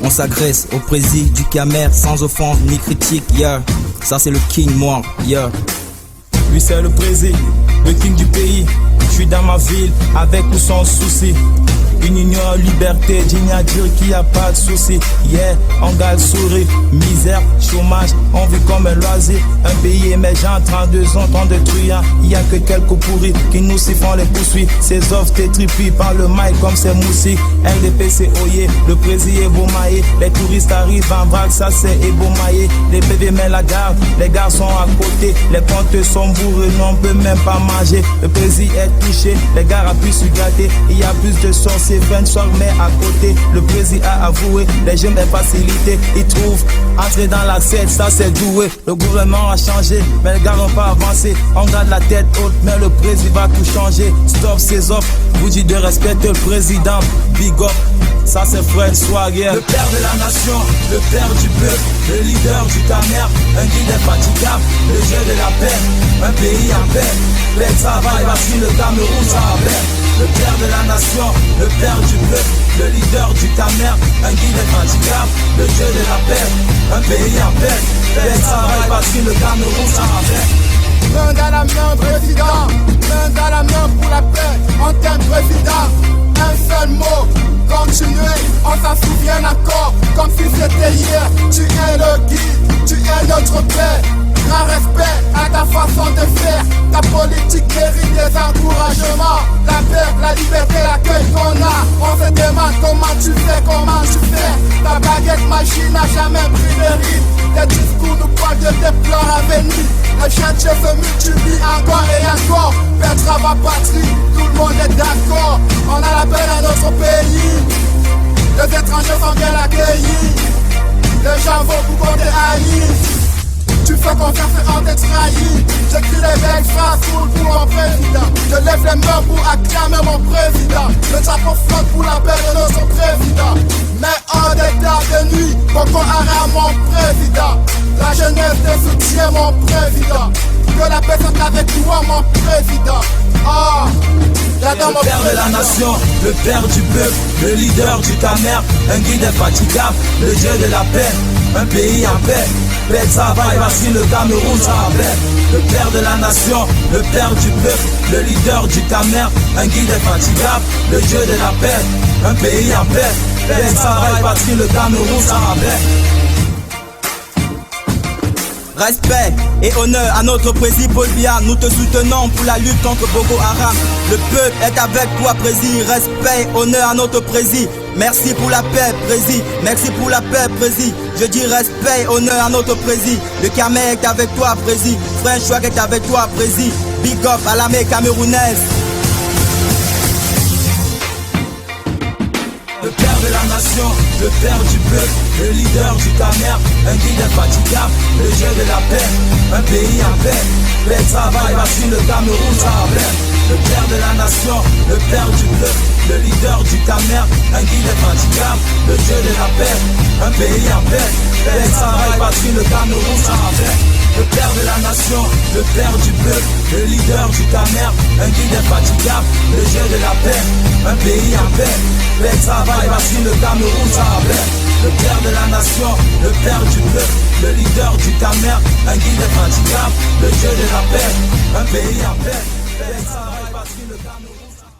On s'agresse au président du Camer sans offense ni critique, yeah. Ça c'est le king, moi, yeah. Lui c'est le président, le king du pays. Je suis dans ma ville avec ou sans souci. Une union, liberté, digne à dire qu'il n'y a pas de souci. Yeah, on garde sourire, misère, chômage, on vit comme un loisir. Un pays émergent, 32 ans, tant de truands. Il n'y a que quelques pourris qui nous sifflent les poursuites. Ces offres t'étripient par le mail comme c'est moussi. LDPC oyé, le président est beau maillé. Les touristes arrivent en vrac, ça c'est ébaumaillé. Les bébés mettent la garde, les gars sont à côté. Les comptes sont bourrés, on peut même pas manger. Le président est touché, les gars a pu se gâter. Il y a plus de sorciers. 20 soirs mais à côté, le président a avoué, les jeunes est facilité, ils trouvent, entrer dans la scène, ça c'est doué, le gouvernement a changé, mais les gars n'ont pas avancé, on garde la tête haute, mais le président va tout changer, stop ces offres, vous dites de respecter le président, big up, ça c'est Fred Swagger. Le père de la nation, le père du peuple, le leader du Camer, un guide infatigable, le jeu de la paix, un pays en paix, paix de travail, voici le Cameroun, ça va bien. Le père de la nation, le père du peuple, le leader du Camer, un guide infatigable, le dieu de la paix, un pays en paix, paix de travail, parce que le Cameroun ça va bien. Main dans la main, président, main dans la main pour la paix, on t'aime président, un seul mot, continuer, on s'en souvient encore, comme si c'était hier, tu es le guide, tu es notre paix. Grand respect à ta façon de faire. Ta politique mérite des encouragements. La paix, la liberté, l'accueil qu'on a. On se demande comment tu fais. Ta baguette magique n'a jamais pris de rime. Tes discours nous parlent de tes plans à venir. Les chantiers se multiplient encore et encore. Père, travail, patrie, tout le monde est d'accord. On a la paix dans notre pays. Les étrangers sont bien accueillis. Les gens vont pour compter haïs. Tu fais confiance et on te trahit. J'écris les belles phrases pour mon président. Je lève les mains pour acclamer mon président. Le drapeau flotte pour la paix de notre président. Mais en état de nuit, Boko Haram mon président. La jeunesse te soutient mon président. Que la paix soit avec toi mon président. Oh, le père de la nation, le père du peuple, le leader du Camer, un guide infatigable, le dieu de la paix, un pays en paix. Paix de travail, voici le Cameroun, ça va bien. Le père de la nation, le père du peuple, le leader du Camer, un guide infatigable, le dieu de la paix, un pays en paix. Paix de travail, voici le Cameroun, ça va bien. Respect et honneur à notre président Paul Biya. Nous te soutenons pour la lutte contre Boko Haram. Le peuple est avec toi, président. Respect, honneur à notre président. Merci pour la paix, président. Merci pour la paix, président. Je dis respect, honneur à notre président. Le Camer est avec toi, président. Frère Chouak est avec toi, président. Big up à l'armée camerounaise. Le père de la nation, le père du peuple, le leader du Camer, un guide infatigable, le dieu de la paix, un pays en paix, paix de travail, voici le Cameroun, ça va bien. Le père de la nation, le père du peuple, le leader du Camer, un guide infatigable, le dieu de la paix, un pays en paix, paix de travail, voici le Cameroun, ça va bien. Le père de la nation, le père du peuple, le leader du Camer, un guide infatigable, le dieu de la paix, un pays en paix, paix de travail, voici le Cameroun, ça va bien. Le père de la nation, le père du peuple, le leader du Camer, un guide infatigable, le dieu de la paix, un pays en paix, paix de travail.